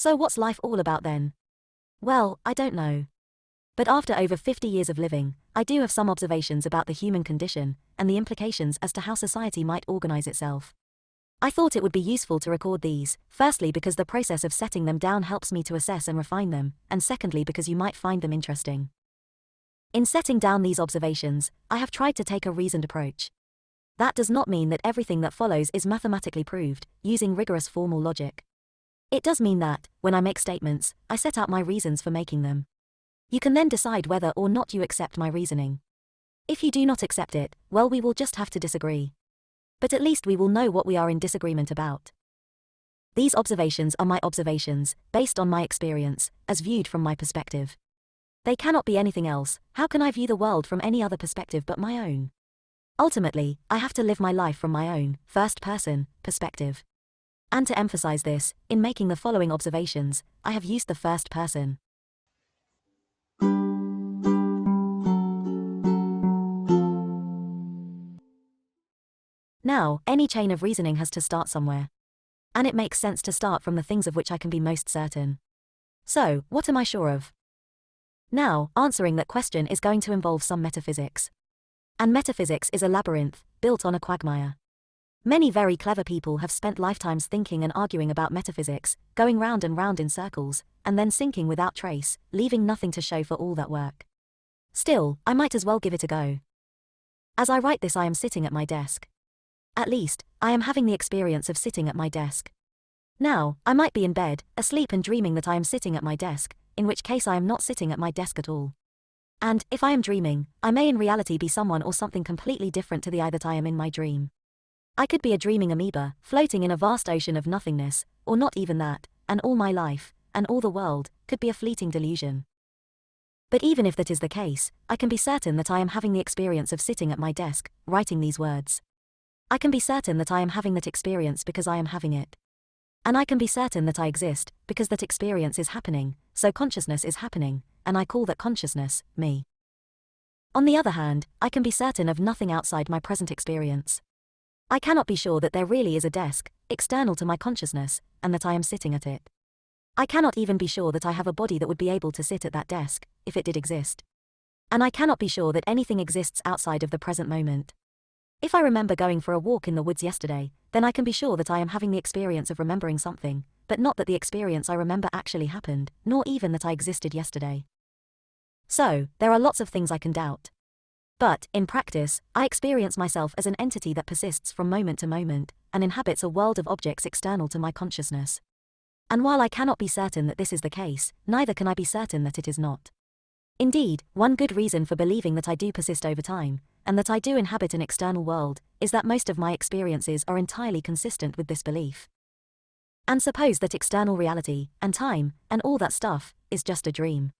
So what's life all about then? Well, I don't know. But after over 50 years of living, I do have some observations about the human condition, and the implications as to how society might organize itself. I thought it would be useful to record these, firstly because the process of setting them down helps me to assess and refine them, and secondly because you might find them interesting. In setting down these observations, I have tried to take a reasoned approach. That does not mean that everything that follows is mathematically proved, using rigorous formal logic. It does mean that, when I make statements, I set out my reasons for making them. You can then decide whether or not you accept my reasoning. If you do not accept it, well, we will just have to disagree. But at least we will know what we are in disagreement about. These observations are my observations, based on my experience, as viewed from my perspective. They cannot be anything else. How can I view the world from any other perspective but my own? Ultimately, I have to live my life from my own, first-person, perspective. And to emphasize this, in making the following observations, I have used the first person. Now, any chain of reasoning has to start somewhere. And it makes sense to start from the things of which I can be most certain. So, what am I sure of? Now, answering that question is going to involve some metaphysics. And metaphysics is a labyrinth, built on a quagmire. Many very clever people have spent lifetimes thinking and arguing about metaphysics, going round and round in circles, and then sinking without trace, leaving nothing to show for all that work. Still, I might as well give it a go. As I write this, I am sitting at my desk. At least, I am having the experience of sitting at my desk. Now, I might be in bed, asleep and dreaming that I am sitting at my desk, in which case I am not sitting at my desk at all. And, if I am dreaming, I may in reality be someone or something completely different to the I that I am in my dream. I could be a dreaming amoeba, floating in a vast ocean of nothingness, or not even that, and all my life, and all the world, could be a fleeting delusion. But even if that is the case, I can be certain that I am having the experience of sitting at my desk, writing these words. I can be certain that I am having that experience because I am having it. And I can be certain that I exist, because that experience is happening, so consciousness is happening, and I call that consciousness, me. On the other hand, I can be certain of nothing outside my present experience. I cannot be sure that there really is a desk, external to my consciousness, and that I am sitting at it. I cannot even be sure that I have a body that would be able to sit at that desk, if it did exist. And I cannot be sure that anything exists outside of the present moment. If I remember going for a walk in the woods yesterday, then I can be sure that I am having the experience of remembering something, but not that the experience I remember actually happened, nor even that I existed yesterday. So, there are lots of things I can doubt. But, in practice, I experience myself as an entity that persists from moment to moment, and inhabits a world of objects external to my consciousness. And while I cannot be certain that this is the case, neither can I be certain that it is not. Indeed, one good reason for believing that I do persist over time, and that I do inhabit an external world, is that most of my experiences are entirely consistent with this belief. And suppose that external reality, and time, and all that stuff, is just a dream.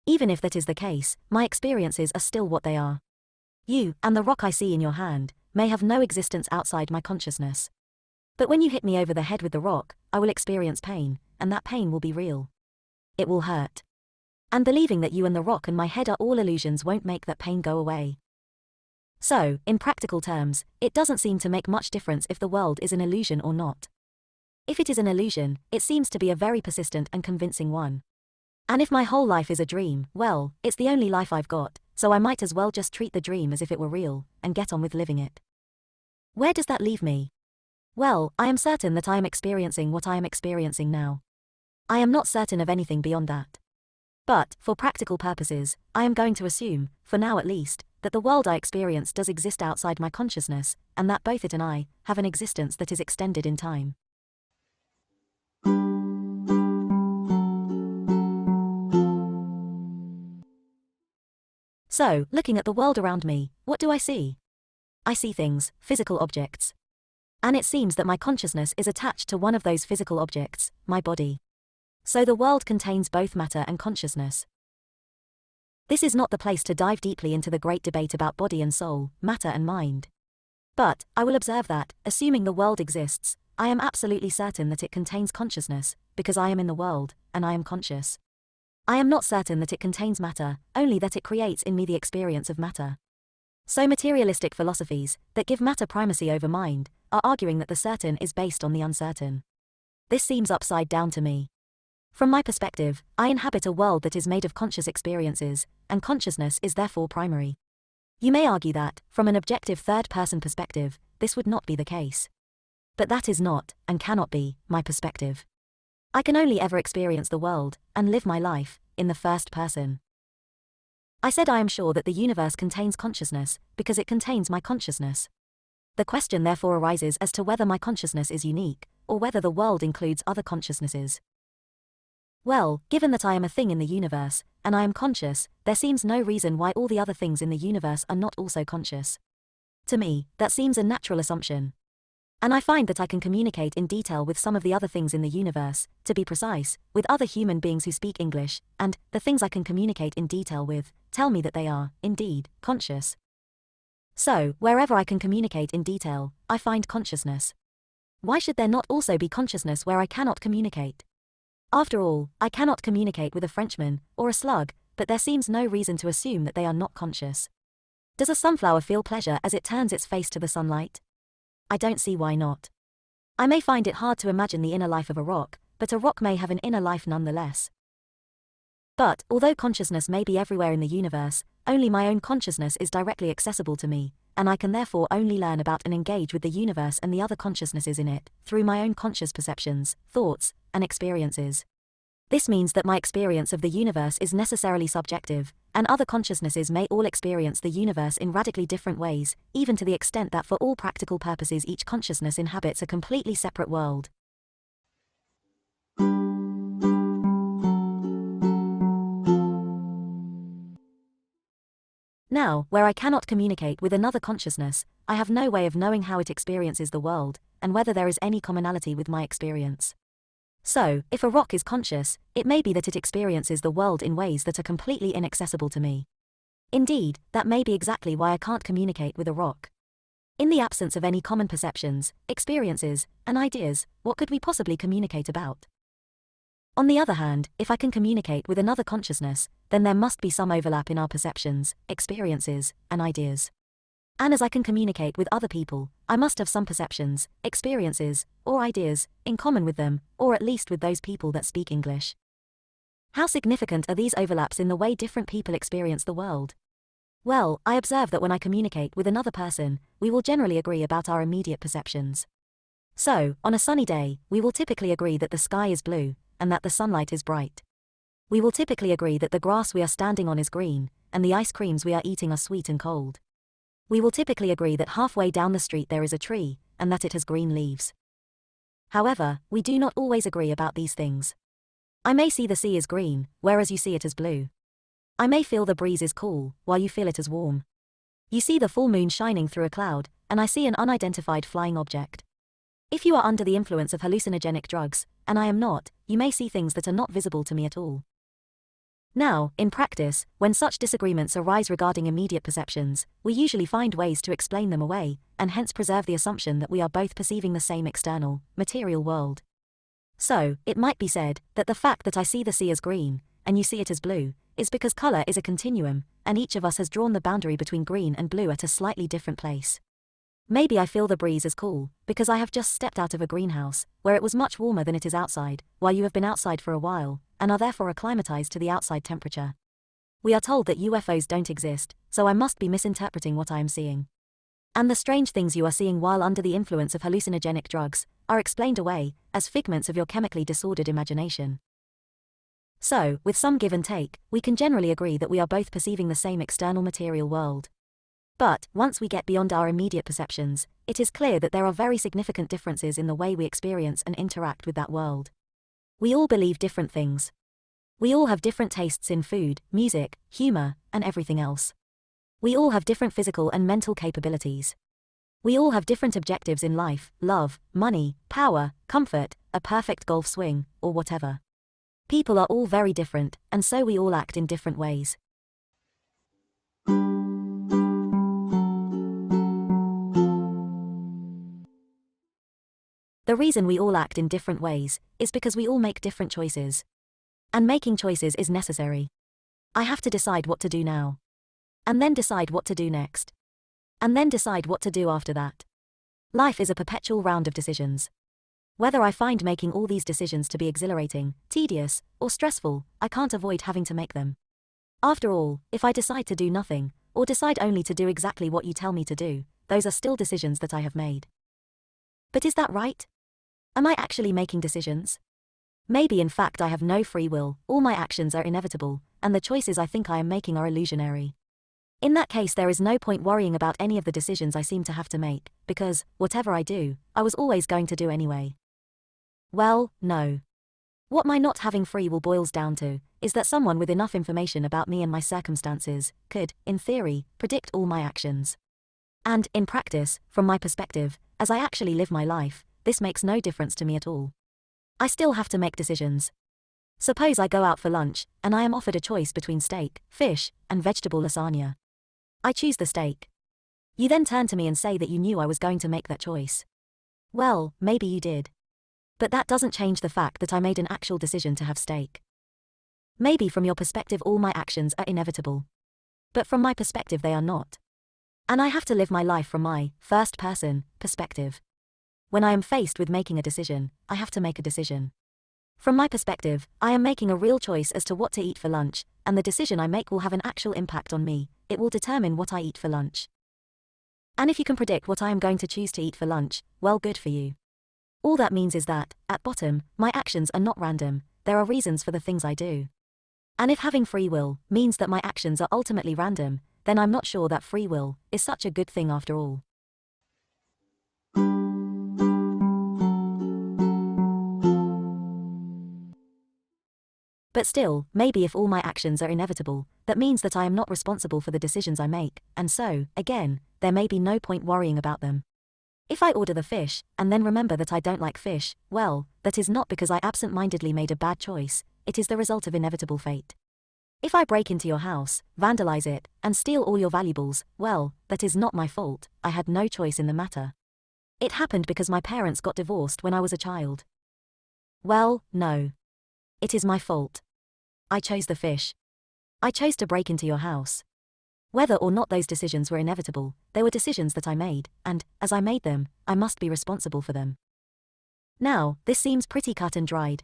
Even if that is the case, my experiences are still what they are. You, and the rock I see in your hand, may have no existence outside my consciousness. But when you hit me over the head with the rock, I will experience pain, and that pain will be real. It will hurt. And believing that you and the rock and my head are all illusions won't make that pain go away. So, in practical terms, it doesn't seem to make much difference if the world is an illusion or not. If it is an illusion, it seems to be a very persistent and convincing one. And if my whole life is a dream, well, it's the only life I've got, so I might as well just treat the dream as if it were real, and get on with living it. Where does that leave me? Well, I am certain that I am experiencing what I am experiencing now. I am not certain of anything beyond that. But, for practical purposes, I am going to assume, for now at least, that the world I experience does exist outside my consciousness, and that both it and I have an existence that is extended in time. So, looking at the world around me, what do I see? I see things, physical objects. And it seems that my consciousness is attached to one of those physical objects, my body. So the world contains both matter and consciousness. This is not the place to dive deeply into the great debate about body and soul, matter and mind. But, I will observe that, assuming the world exists, I am absolutely certain that it contains consciousness, because I am in the world, and I am conscious. I am not certain that it contains matter, only that it creates in me the experience of matter. So materialistic philosophies, that give matter primacy over mind, are arguing that the certain is based on the uncertain. This seems upside down to me. From my perspective, I inhabit a world that is made of conscious experiences, and consciousness is therefore primary. You may argue that, from an objective third-person perspective, this would not be the case. But that is not, and cannot be, my perspective. I can only ever experience the world, and live my life, in the first person. I said I am sure that the universe contains consciousness, because it contains my consciousness. The question therefore arises as to whether my consciousness is unique, or whether the world includes other consciousnesses. Well, given that I am a thing in the universe, and I am conscious, there seems no reason why all the other things in the universe are not also conscious. To me, that seems a natural assumption. And I find that I can communicate in detail with some of the other things in the universe, to be precise, with other human beings who speak English, and the things I can communicate in detail with tell me that they are, indeed, conscious. So, wherever I can communicate in detail, I find consciousness. Why should there not also be consciousness where I cannot communicate? After all, I cannot communicate with a Frenchman, or a slug, but there seems no reason to assume that they are not conscious. Does a sunflower feel pleasure as it turns its face to the sunlight? I don't see why not. I may find it hard to imagine the inner life of a rock, but a rock may have an inner life nonetheless. But, although consciousness may be everywhere in the universe, only my own consciousness is directly accessible to me, and I can therefore only learn about and engage with the universe and the other consciousnesses in it, through my own conscious perceptions, thoughts, and experiences. This means that my experience of the universe is necessarily subjective, and other consciousnesses may all experience the universe in radically different ways, even to the extent that for all practical purposes each consciousness inhabits a completely separate world. Now, where I cannot communicate with another consciousness, I have no way of knowing how it experiences the world, and whether there is any commonality with my experience. So, if a rock is conscious, it may be that it experiences the world in ways that are completely inaccessible to me. Indeed, that may be exactly why I can't communicate with a rock. In the absence of any common perceptions, experiences, and ideas, what could we possibly communicate about? On the other hand, if I can communicate with another consciousness, then there must be some overlap in our perceptions, experiences, and ideas. And as I can communicate with other people, I must have some perceptions, experiences, or ideas in common with them, or at least with those people that speak English. How significant are these overlaps in the way different people experience the world? Well, I observe that when I communicate with another person, we will generally agree about our immediate perceptions. So, on a sunny day, we will typically agree that the sky is blue, and that the sunlight is bright. We will typically agree that the grass we are standing on is green, and the ice creams we are eating are sweet and cold. We will typically agree that halfway down the street there is a tree, and that it has green leaves. However, we do not always agree about these things. I may see the sea as green, whereas you see it as blue. I may feel the breeze is cool, while you feel it as warm. You see the full moon shining through a cloud, and I see an unidentified flying object. If you are under the influence of hallucinogenic drugs, and I am not, you may see things that are not visible to me at all. Now, in practice, when such disagreements arise regarding immediate perceptions, we usually find ways to explain them away, and hence preserve the assumption that we are both perceiving the same external, material world. So, it might be said that the fact that I see the sea as green, and you see it as blue, is because color is a continuum, and each of us has drawn the boundary between green and blue at a slightly different place. Maybe I feel the breeze as cool, because I have just stepped out of a greenhouse, where it was much warmer than it is outside, while you have been outside for a while, and are therefore acclimatized to the outside temperature. We are told that UFOs don't exist, so I must be misinterpreting what I am seeing. And the strange things you are seeing while under the influence of hallucinogenic drugs are explained away as figments of your chemically disordered imagination. So, with some give and take, we can generally agree that we are both perceiving the same external material world. But, once we get beyond our immediate perceptions, it is clear that there are very significant differences in the way we experience and interact with that world. We all believe different things. We all have different tastes in food, music, humor, and everything else. We all have different physical and mental capabilities. We all have different objectives in life, love, money, power, comfort, a perfect golf swing, or whatever. People are all very different, and so we all act in different ways. The reason we all act in different ways is because we all make different choices. And making choices is necessary. I have to decide what to do now. And then decide what to do next. And then decide what to do after that. Life is a perpetual round of decisions. Whether I find making all these decisions to be exhilarating, tedious, or stressful, I can't avoid having to make them. After all, if I decide to do nothing, or decide only to do exactly what you tell me to do, those are still decisions that I have made. But is that right? Am I actually making decisions? Maybe in fact I have no free will, all my actions are inevitable, and the choices I think I am making are illusionary. In that case there is no point worrying about any of the decisions I seem to have to make, because, whatever I do, I was always going to do anyway. Well, no. What my not having free will boils down to, is that someone with enough information about me and my circumstances, could, in theory, predict all my actions. And, in practice, from my perspective, as I actually live my life, this makes no difference to me at all. I still have to make decisions. Suppose I go out for lunch, and I am offered a choice between steak, fish, and vegetable lasagna. I choose the steak. You then turn to me and say that you knew I was going to make that choice. Well, maybe you did. But that doesn't change the fact that I made an actual decision to have steak. Maybe from your perspective all my actions are inevitable. But from my perspective they are not. And I have to live my life from my first-person perspective. When I am faced with making a decision, I have to make a decision. From my perspective, I am making a real choice as to what to eat for lunch, and the decision I make will have an actual impact on me. It will determine what I eat for lunch. And if you can predict what I am going to choose to eat for lunch, well, good for you. All that means is that, at bottom, my actions are not random, there are reasons for the things I do. And if having free will means that my actions are ultimately random, then I'm not sure that free will is such a good thing after all. But still, maybe if all my actions are inevitable, that means that I am not responsible for the decisions I make, and so, again, there may be no point worrying about them. If I order the fish, and then remember that I don't like fish, well, that is not because I absent-mindedly made a bad choice, it is the result of inevitable fate. If I break into your house, vandalize it, and steal all your valuables, well, that is not my fault, I had no choice in the matter. It happened because my parents got divorced when I was a child. Well, no. It is my fault. I chose the fish. I chose to break into your house. Whether or not those decisions were inevitable, they were decisions that I made, and, as I made them, I must be responsible for them. Now, this seems pretty cut and dried.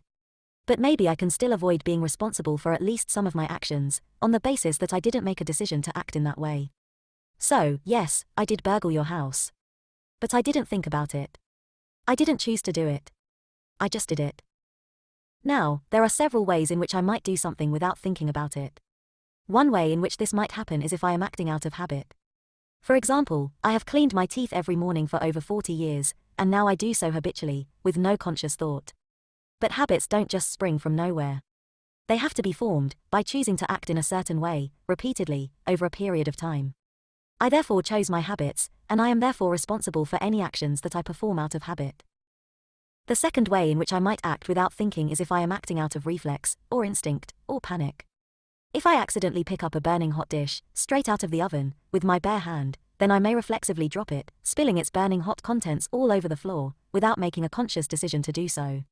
But maybe I can still avoid being responsible for at least some of my actions, on the basis that I didn't make a decision to act in that way. So, yes, I did burgle your house. But I didn't think about it. I didn't choose to do it. I just did it. Now, there are several ways in which I might do something without thinking about it. One way in which this might happen is if I am acting out of habit. For example, I have cleaned my teeth every morning for over 40 years, and now I do so habitually, with no conscious thought. But habits don't just spring from nowhere. They have to be formed, by choosing to act in a certain way, repeatedly, over a period of time. I therefore chose my habits, and I am therefore responsible for any actions that I perform out of habit. The second way in which I might act without thinking is if I am acting out of reflex, or instinct, or panic. If I accidentally pick up a burning hot dish, straight out of the oven, with my bare hand, then I may reflexively drop it, spilling its burning hot contents all over the floor, without making a conscious decision to do so.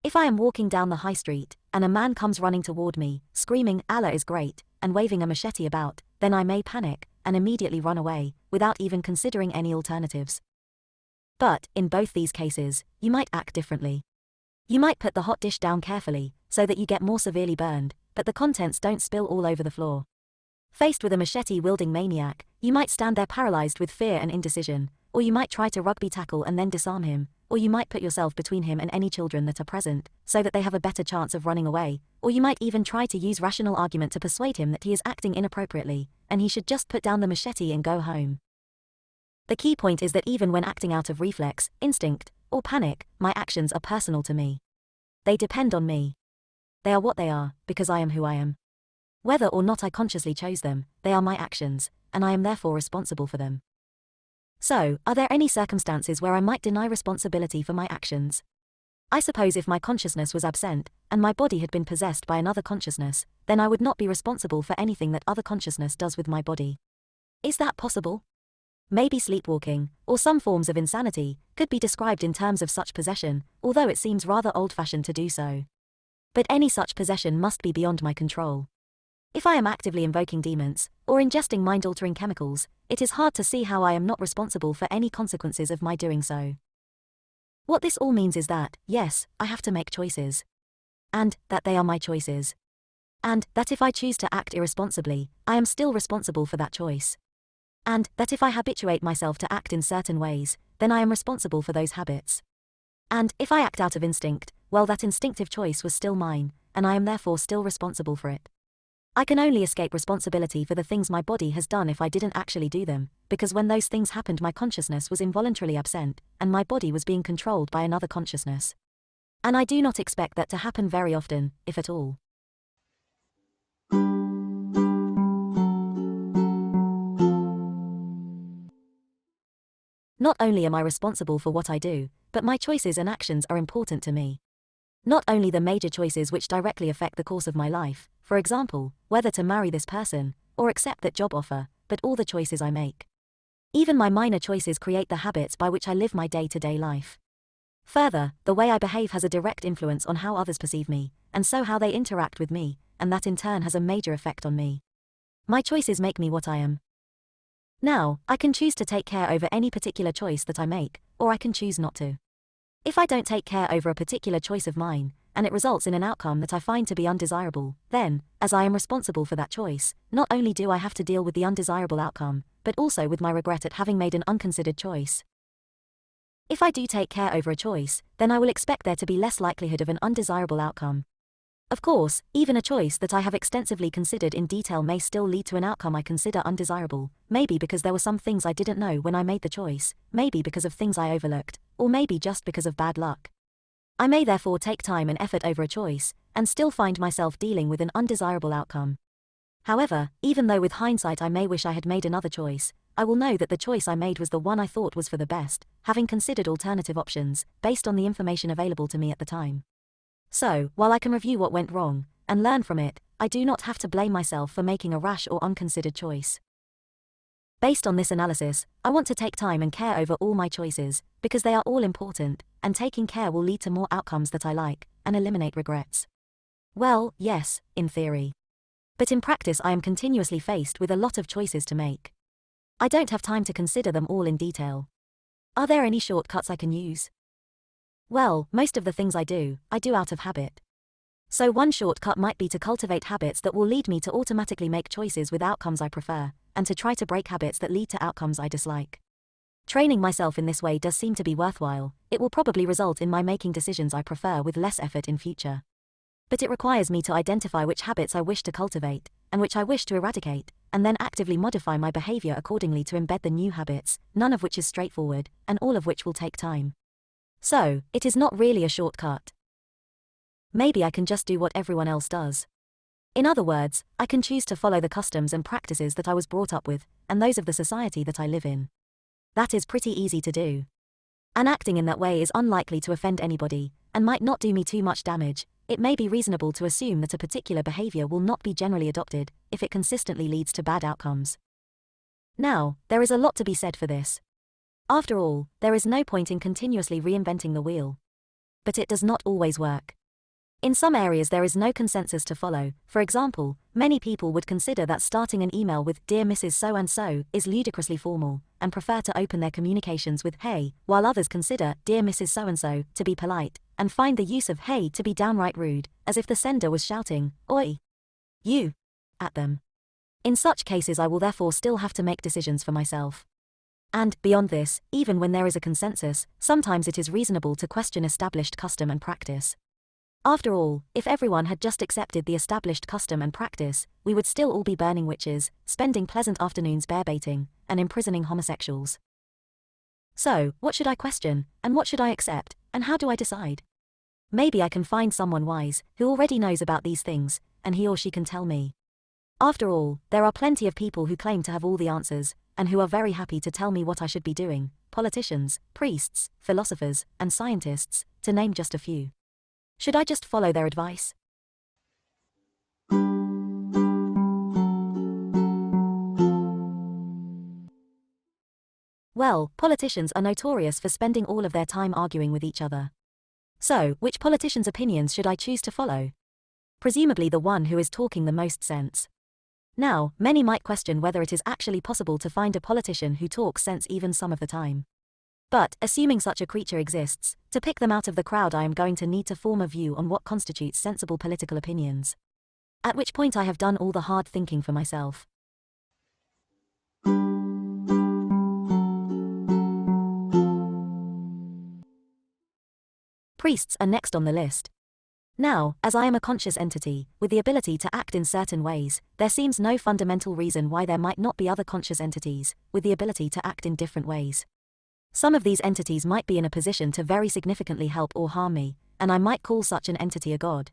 If I am walking down the high street, and a man comes running toward me, screaming, "Allah is great," and waving a machete about, then I may panic, and immediately run away, without even considering any alternatives. But, in both these cases, you might act differently. You might put the hot dish down carefully, so that you get more severely burned, but the contents don't spill all over the floor. Faced with a machete-wielding maniac, you might stand there paralyzed with fear and indecision, or you might try to rugby tackle and then disarm him, or you might put yourself between him and any children that are present, so that they have a better chance of running away, or you might even try to use rational argument to persuade him that he is acting inappropriately, and he should just put down the machete and go home. The key point is that even when acting out of reflex, instinct, or panic, my actions are personal to me. They depend on me. They are what they are, because I am who I am. Whether or not I consciously chose them, they are my actions, and I am therefore responsible for them. So, are there any circumstances where I might deny responsibility for my actions? I suppose if my consciousness was absent, and my body had been possessed by another consciousness, then I would not be responsible for anything that other consciousness does with my body. Is that possible? Maybe sleepwalking, or some forms of insanity, could be described in terms of such possession, although it seems rather old-fashioned to do so. But any such possession must be beyond my control. If I am actively invoking demons, or ingesting mind-altering chemicals, it is hard to see how I am not responsible for any consequences of my doing so. What this all means is that, yes, I have to make choices. And that they are my choices. And that if I choose to act irresponsibly, I am still responsible for that choice. And that if I habituate myself to act in certain ways, then I am responsible for those habits. And if I act out of instinct, well, that instinctive choice was still mine, and I am therefore still responsible for it. I can only escape responsibility for the things my body has done if I didn't actually do them, because when those things happened my consciousness was involuntarily absent, and my body was being controlled by another consciousness. And I do not expect that to happen very often, if at all. Not only am I responsible for what I do, but my choices and actions are important to me. Not only the major choices which directly affect the course of my life, for example, whether to marry this person, or accept that job offer, but all the choices I make. Even my minor choices create the habits by which I live my day-to-day life. Further, the way I behave has a direct influence on how others perceive me, and so how they interact with me, and that in turn has a major effect on me. My choices make me what I am. Now, I can choose to take care over any particular choice that I make, or I can choose not to. If I don't take care over a particular choice of mine, and it results in an outcome that I find to be undesirable, then, as I am responsible for that choice, not only do I have to deal with the undesirable outcome, but also with my regret at having made an unconsidered choice. If I do take care over a choice, then I will expect there to be less likelihood of an undesirable outcome. Of course, even a choice that I have extensively considered in detail may still lead to an outcome I consider undesirable, maybe because there were some things I didn't know when I made the choice, maybe because of things I overlooked, or maybe just because of bad luck. I may therefore take time and effort over a choice, and still find myself dealing with an undesirable outcome. However, even though with hindsight I may wish I had made another choice, I will know that the choice I made was the one I thought was for the best, having considered alternative options, based on the information available to me at the time. So, while I can review what went wrong, and learn from it, I do not have to blame myself for making a rash or unconsidered choice. Based on this analysis, I want to take time and care over all my choices, because they are all important, and taking care will lead to more outcomes that I like, and eliminate regrets. Well, yes, in theory. But in practice I am continuously faced with a lot of choices to make. I don't have time to consider them all in detail. Are there any shortcuts I can use? Well, most of the things I do out of habit. So one shortcut might be to cultivate habits that will lead me to automatically make choices with outcomes I prefer, and to try to break habits that lead to outcomes I dislike. Training myself in this way does seem to be worthwhile. It will probably result in my making decisions I prefer with less effort in future. But it requires me to identify which habits I wish to cultivate, and which I wish to eradicate, and then actively modify my behavior accordingly to embed the new habits, none of which is straightforward, and all of which will take time. So, it is not really a shortcut. Maybe I can just do what everyone else does. In other words, I can choose to follow the customs and practices that I was brought up with, and those of the society that I live in. That is pretty easy to do. And acting in that way is unlikely to offend anybody, and might not do me too much damage. It may be reasonable to assume that a particular behavior will not be generally adopted, if it consistently leads to bad outcomes. Now, there is a lot to be said for this. After all, there is no point in continuously reinventing the wheel. But it does not always work. In some areas there is no consensus to follow. For example, many people would consider that starting an email with "Dear Mrs. So-and-so" is ludicrously formal, and prefer to open their communications with "Hey," while others consider "Dear Mrs. So-and-so" to be polite, and find the use of "Hey" to be downright rude, as if the sender was shouting, "Oi! You!" at them. In such cases I will therefore still have to make decisions for myself. And, beyond this, even when there is a consensus, sometimes it is reasonable to question established custom and practice. After all, if everyone had just accepted the established custom and practice, we would still all be burning witches, spending pleasant afternoons bear-baiting, and imprisoning homosexuals. So, what should I question, and what should I accept, and how do I decide? Maybe I can find someone wise, who already knows about these things, and he or she can tell me. After all, there are plenty of people who claim to have all the answers, and who are very happy to tell me what I should be doing: politicians, priests, philosophers, and scientists, to name just a few. Should I just follow their advice? Well, politicians are notorious for spending all of their time arguing with each other. So, which politician's opinions should I choose to follow? Presumably the one who is talking the most sense. Now, many might question whether it is actually possible to find a politician who talks sense even some of the time. But, assuming such a creature exists, To pick them out of the crowd, I am going to need to form a view on what constitutes sensible political opinions. At which point I have done all the hard thinking for myself. Priests are next on the list. Now, as I am a conscious entity, with the ability to act in certain ways, there seems no fundamental reason why there might not be other conscious entities, with the ability to act in different ways. Some of these entities might be in a position to very significantly help or harm me, and I might call such an entity a god.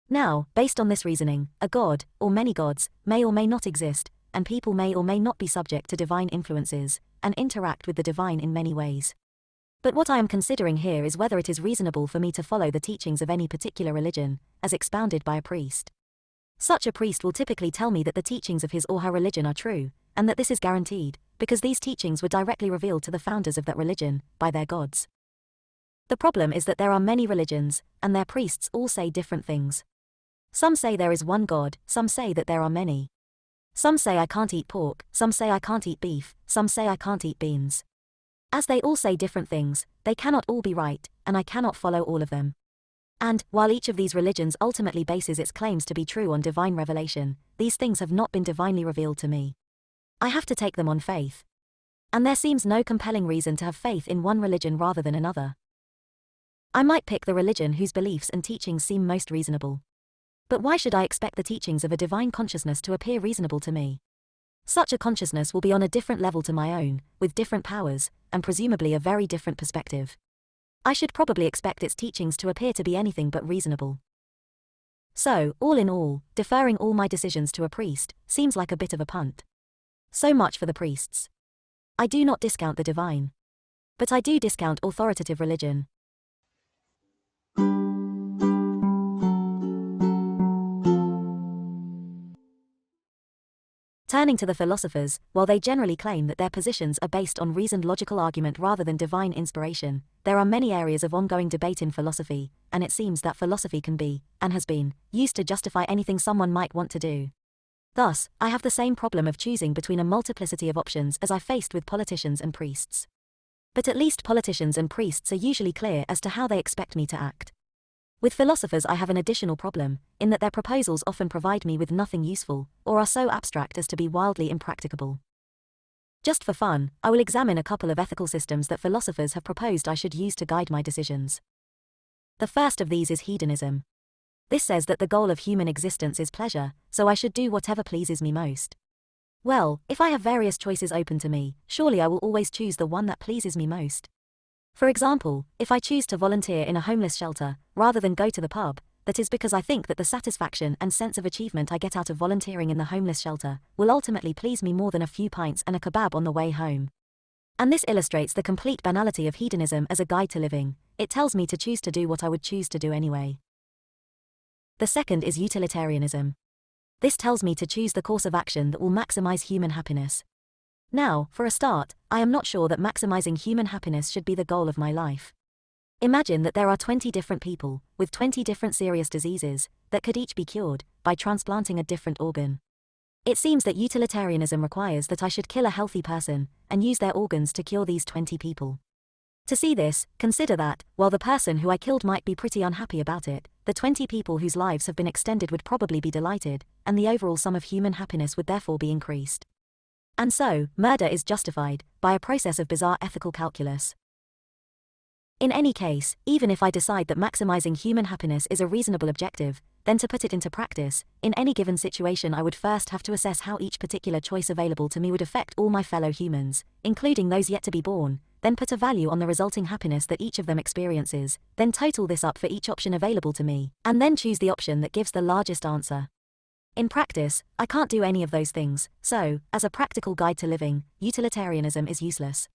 Now, based on this reasoning, a god, or many gods, may or may not exist, and people may or may not be subject to divine influences, and interact with the divine in many ways. But what I am considering here is whether it is reasonable for me to follow the teachings of any particular religion, as expounded by a priest. Such a priest will typically tell me that the teachings of his or her religion are true, and that this is guaranteed, because these teachings were directly revealed to the founders of that religion, by their gods. The problem is that there are many religions, and their priests all say different things. Some say there is one God, some say that there are many. Some say I can't eat pork, some say I can't eat beef, some say I can't eat beans. As they all say different things, they cannot all be right, and I cannot follow all of them. And, while each of these religions ultimately bases its claims to be true on divine revelation, these things have not been divinely revealed to me. I have to take them on faith. And there seems no compelling reason to have faith in one religion rather than another. I might pick the religion whose beliefs and teachings seem most reasonable. But why should I expect the teachings of a divine consciousness to appear reasonable to me? Such a consciousness will be on a different level to my own, with different powers, and presumably a very different perspective. I should probably expect its teachings to appear to be anything but reasonable. So, all in all, deferring all my decisions to a priest seems like a bit of a punt. So much for the priests. I do not discount the divine. But I do discount authoritative religion. Turning to the philosophers, while they generally claim that their positions are based on reasoned logical argument rather than divine inspiration, there are many areas of ongoing debate in philosophy, and it seems that philosophy can be, and has been, used to justify anything someone might want to do. Thus, I have the same problem of choosing between a multiplicity of options as I faced with politicians and priests. But at least politicians and priests are usually clear as to how they expect me to act. With philosophers I have an additional problem, in that their proposals often provide me with nothing useful, or are so abstract as to be wildly impracticable. Just for fun, I will examine a couple of ethical systems that philosophers have proposed I should use to guide my decisions. The first of these is hedonism. This says that the goal of human existence is pleasure, so I should do whatever pleases me most. Well, if I have various choices open to me, surely I will always choose the one that pleases me most. For example, if I choose to volunteer in a homeless shelter, rather than go to the pub, that is because I think that the satisfaction and sense of achievement I get out of volunteering in the homeless shelter will ultimately please me more than a few pints and a kebab on the way home. And this illustrates the complete banality of hedonism as a guide to living. It tells me to choose to do what I would choose to do anyway. The second is utilitarianism. This tells me to choose the course of action that will maximize human happiness. Now, for a start, I am not sure that maximizing human happiness should be the goal of my life. Imagine that there are 20 different people, with 20 different serious diseases, that could each be cured, by transplanting a different organ. It seems that utilitarianism requires that I should kill a healthy person, and use their organs to cure these 20 people. To see this, consider that, while the person who I killed might be pretty unhappy about it, the 20 people whose lives have been extended would probably be delighted, and the overall sum of human happiness would therefore be increased. And so, murder is justified, by a process of bizarre ethical calculus. In any case, even if I decide that maximizing human happiness is a reasonable objective, then to put it into practice, in any given situation I would first have to assess how each particular choice available to me would affect all my fellow humans, including those yet to be born, then put a value on the resulting happiness that each of them experiences, then total this up for each option available to me, and then choose the option that gives the largest answer. In practice, I can't do any of those things, so, as a practical guide to living, utilitarianism is useless.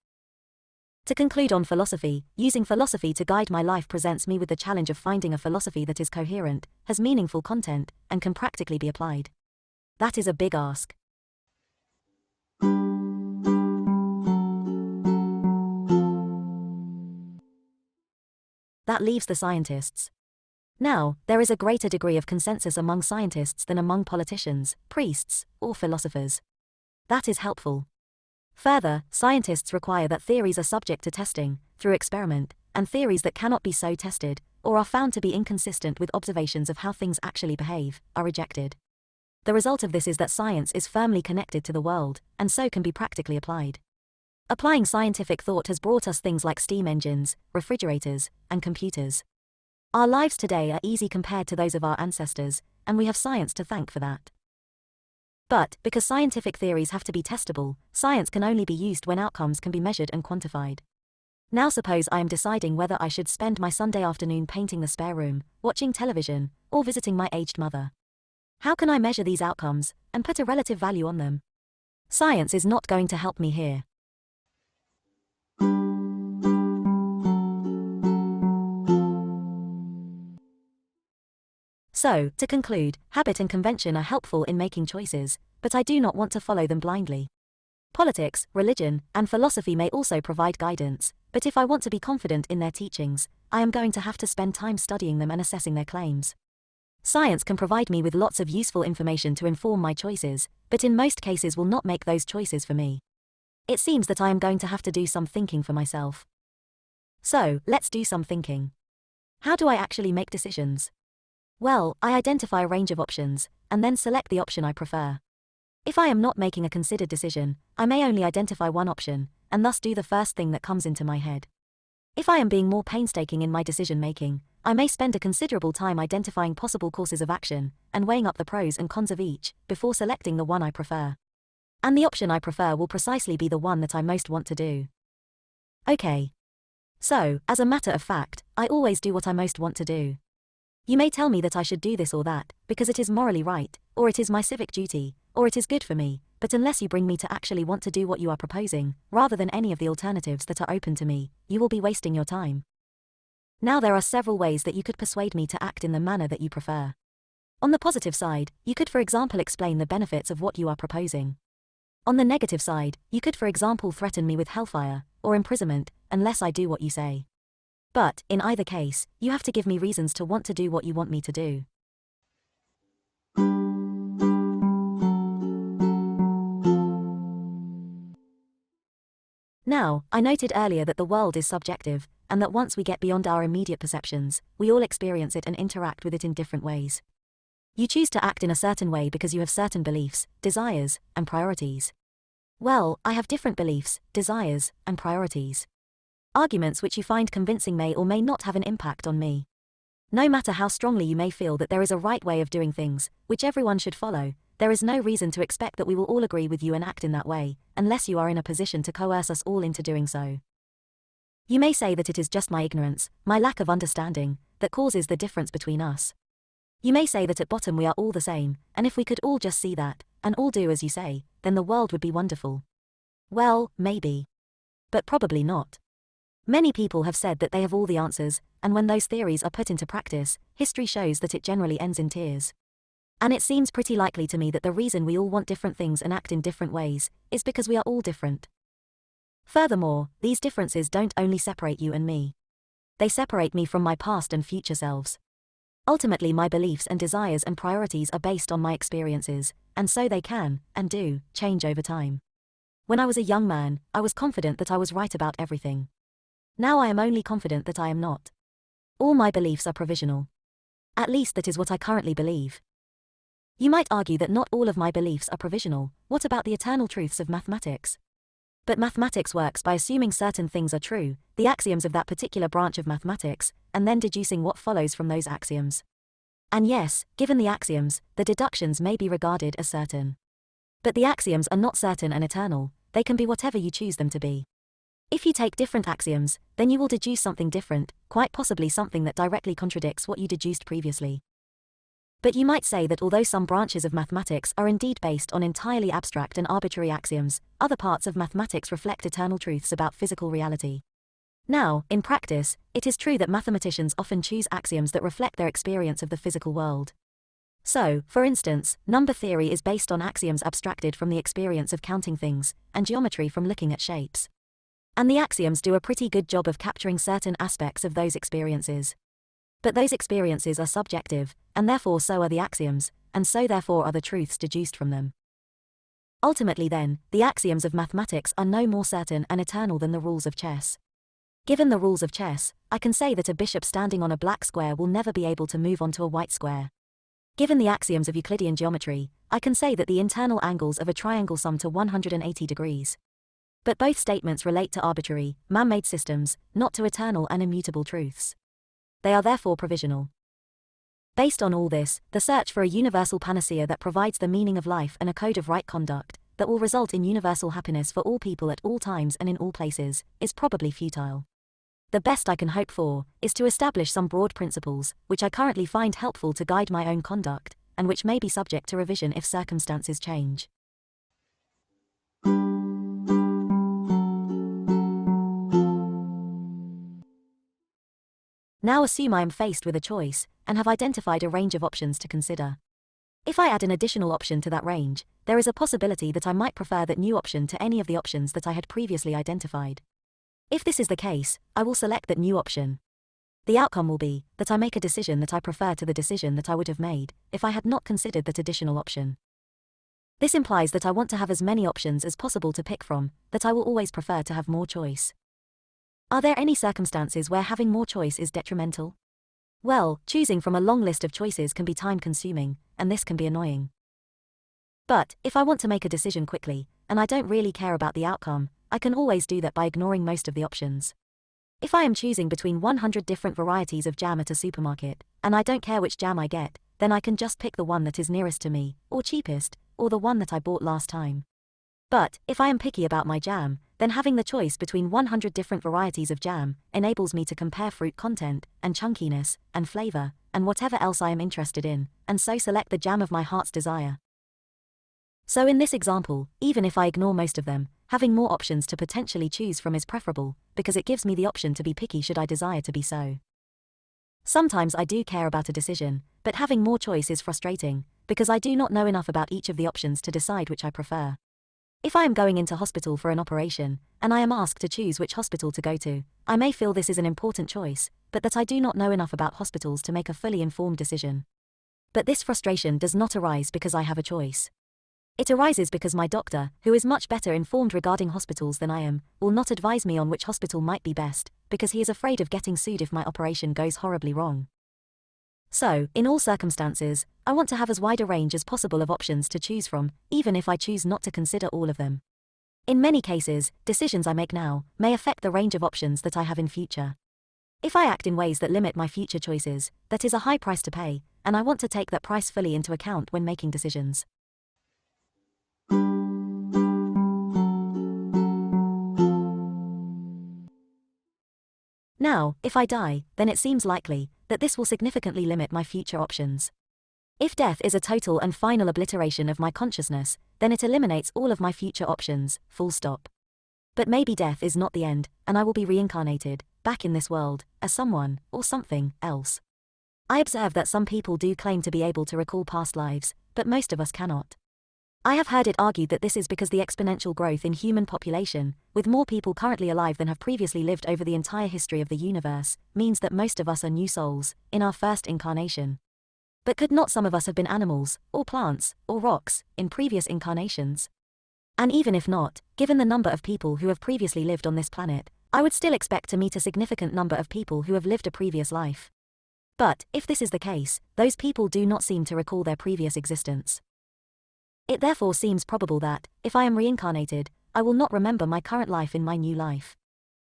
To conclude on philosophy, using philosophy to guide my life presents me with the challenge of finding a philosophy that is coherent, has meaningful content, and can practically be applied. That is a big ask. That leaves the scientists. Now, there is a greater degree of consensus among scientists than among politicians, priests, or philosophers. That is helpful. Further, scientists require that theories are subject to testing, through experiment, and theories that cannot be so tested, or are found to be inconsistent with observations of how things actually behave, are rejected. The result of this is that science is firmly connected to the world, and so can be practically applied. Applying scientific thought has brought us things like steam engines, refrigerators, and computers. Our lives today are easy compared to those of our ancestors, and we have science to thank for that. But, because scientific theories have to be testable, science can only be used when outcomes can be measured and quantified. Now suppose I am deciding whether I should spend my Sunday afternoon painting the spare room, watching television, or visiting my aged mother. How can I measure these outcomes, and put a relative value on them? Science is not going to help me here. So, to conclude, habit and convention are helpful in making choices, but I do not want to follow them blindly. Politics, religion, and philosophy may also provide guidance, but if I want to be confident in their teachings, I am going to have to spend time studying them and assessing their claims. Science can provide me with lots of useful information to inform my choices, but in most cases will not make those choices for me. It seems that I am going to have to do some thinking for myself. So, let's do some thinking. How do I actually make decisions? Well, I identify a range of options, and then select the option I prefer. If I am not making a considered decision, I may only identify one option, and thus do the first thing that comes into my head. If I am being more painstaking in my decision-making, I may spend a considerable time identifying possible courses of action, and weighing up the pros and cons of each, before selecting the one I prefer. And the option I prefer will precisely be the one that I most want to do. Okay. So, as a matter of fact, I always do what I most want to do. You may tell me that I should do this or that, because it is morally right, or it is my civic duty, or it is good for me, but unless you bring me to actually want to do what you are proposing, rather than any of the alternatives that are open to me, you will be wasting your time. Now there are several ways that you could persuade me to act in the manner that you prefer. On the positive side, you could for example explain the benefits of what you are proposing. On the negative side, you could for example threaten me with hellfire, or imprisonment, unless I do what you say. But, in either case, you have to give me reasons to want to do what you want me to do. Now, I noted earlier that the world is subjective, and that once we get beyond our immediate perceptions, we all experience it and interact with it in different ways. You choose to act in a certain way because you have certain beliefs, desires, and priorities. Well, I have different beliefs, desires, and priorities. Arguments which you find convincing may or may not have an impact on me. No matter how strongly you may feel that there is a right way of doing things, which everyone should follow, there is no reason to expect that we will all agree with you and act in that way, unless you are in a position to coerce us all into doing so. You may say that it is just my ignorance, my lack of understanding, that causes the difference between us. You may say that at bottom we are all the same, and if we could all just see that, and all do as you say, then the world would be wonderful. Well, maybe. But probably not. Many people have said that they have all the answers, and when those theories are put into practice, history shows that it generally ends in tears. And it seems pretty likely to me that the reason we all want different things and act in different ways is because we are all different. Furthermore, these differences don't only separate you and me. They separate me from my past and future selves. Ultimately, my beliefs and desires and priorities are based on my experiences, and so they can, and do, change over time. When I was a young man, I was confident that I was right about everything. Now I am only confident that I am not. All my beliefs are provisional. At least that is what I currently believe. You might argue that not all of my beliefs are provisional. What about the eternal truths of mathematics? But mathematics works by assuming certain things are true, the axioms of that particular branch of mathematics, and then deducing what follows from those axioms. And yes, given the axioms, the deductions may be regarded as certain. But the axioms are not certain and eternal, they can be whatever you choose them to be. If you take different axioms, then you will deduce something different, quite possibly something that directly contradicts what you deduced previously. But you might say that although some branches of mathematics are indeed based on entirely abstract and arbitrary axioms, other parts of mathematics reflect eternal truths about physical reality. Now, in practice, it is true that mathematicians often choose axioms that reflect their experience of the physical world. So, for instance, number theory is based on axioms abstracted from the experience of counting things, and geometry from looking at shapes. And the axioms do a pretty good job of capturing certain aspects of those experiences. But those experiences are subjective, and therefore so are the axioms, and so therefore are the truths deduced from them. Ultimately then, the axioms of mathematics are no more certain and eternal than the rules of chess. Given the rules of chess, I can say that a bishop standing on a black square will never be able to move onto a white square. Given the axioms of Euclidean geometry, I can say that the internal angles of a triangle sum to 180 degrees. But both statements relate to arbitrary, man-made systems, not to eternal and immutable truths. They are therefore provisional. Based on all this, the search for a universal panacea that provides the meaning of life and a code of right conduct, that will result in universal happiness for all people at all times and in all places, is probably futile. The best I can hope for is to establish some broad principles, which I currently find helpful to guide my own conduct, and which may be subject to revision if circumstances change. Now assume I am faced with a choice, and have identified a range of options to consider. If I add an additional option to that range, there is a possibility that I might prefer that new option to any of the options that I had previously identified. If this is the case, I will select that new option. The outcome will be that I make a decision that I prefer to the decision that I would have made if I had not considered that additional option. This implies that I want to have as many options as possible to pick from, that I will always prefer to have more choice. Are there any circumstances where having more choice is detrimental? Well, choosing from a long list of choices can be time-consuming, and this can be annoying. But, if I want to make a decision quickly, and I don't really care about the outcome, I can always do that by ignoring most of the options. If I am choosing between 100 different varieties of jam at a supermarket, and I don't care which jam I get, then I can just pick the one that is nearest to me, or cheapest, or the one that I bought last time. But, if I am picky about my jam, then having the choice between 100 different varieties of jam enables me to compare fruit content, and chunkiness, and flavor, and whatever else I am interested in, and so select the jam of my heart's desire. So in this example, even if I ignore most of them, having more options to potentially choose from is preferable, because it gives me the option to be picky should I desire to be so. Sometimes I do care about a decision, but having more choice is frustrating, because I do not know enough about each of the options to decide which I prefer. If I am going into hospital for an operation, and I am asked to choose which hospital to go to, I may feel this is an important choice, but that I do not know enough about hospitals to make a fully informed decision. But this frustration does not arise because I have a choice. It arises because my doctor, who is much better informed regarding hospitals than I am, will not advise me on which hospital might be best, because he is afraid of getting sued if my operation goes horribly wrong. So, in all circumstances, I want to have as wide a range as possible of options to choose from, even if I choose not to consider all of them. In many cases, decisions I make now may affect the range of options that I have in future. If I act in ways that limit my future choices, that is a high price to pay, and I want to take that price fully into account when making decisions. Now, if I die, then it seems likely that this will significantly limit my future options. If death is a total and final obliteration of my consciousness, then it eliminates all of my future options, full stop. But maybe death is not the end, and I will be reincarnated, back in this world, as someone, or something, else. I observe that some people do claim to be able to recall past lives, but most of us cannot. I have heard it argued that this is because the exponential growth in human population, with more people currently alive than have previously lived over the entire history of the universe, means that most of us are new souls, in our first incarnation. But could not some of us have been animals, or plants, or rocks, in previous incarnations? And even if not, given the number of people who have previously lived on this planet, I would still expect to meet a significant number of people who have lived a previous life. But, if this is the case, those people do not seem to recall their previous existence. It therefore seems probable that, if I am reincarnated, I will not remember my current life in my new life.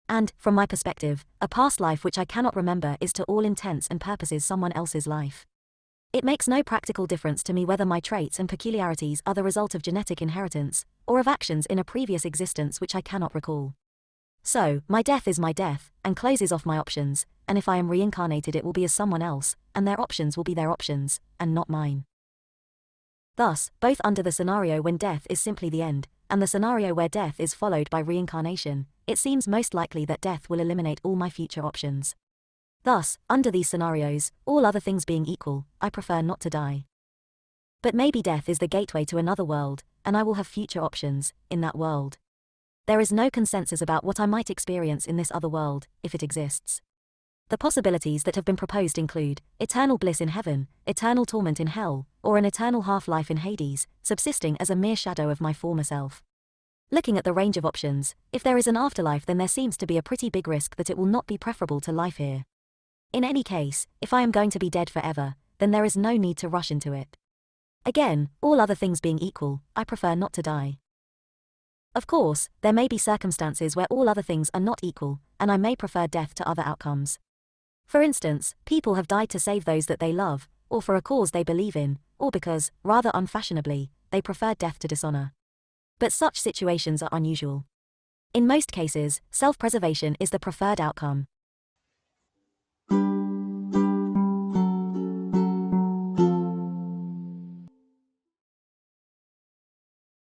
And, from my perspective, a past life which I cannot remember is to all intents and purposes someone else's life. It makes no practical difference to me whether my traits and peculiarities are the result of genetic inheritance, or of actions in a previous existence which I cannot recall. So, my death is my death, and closes off my options, and if I am reincarnated it will be as someone else, and their options will be their options, and not mine. Thus, both under the scenario when death is simply the end, and the scenario where death is followed by reincarnation, it seems most likely that death will eliminate all my future options. Thus, under these scenarios, all other things being equal, I prefer not to die. But maybe death is the gateway to another world, and I will have future options, in that world. There is no consensus about what I might experience in this other world, if it exists. The possibilities that have been proposed include eternal bliss in heaven, eternal torment in hell, or an eternal half-life in Hades, subsisting as a mere shadow of my former self. Looking at the range of options, if there is an afterlife, then there seems to be a pretty big risk that it will not be preferable to life here. In any case, if I am going to be dead forever, then there is no need to rush into it. Again, all other things being equal, I prefer not to die. Of course, there may be circumstances where all other things are not equal, and I may prefer death to other outcomes. For instance, people have died to save those that they love, or for a cause they believe in, or because, rather unfashionably, they prefer death to dishonor. But such situations are unusual. In most cases, self-preservation is the preferred outcome.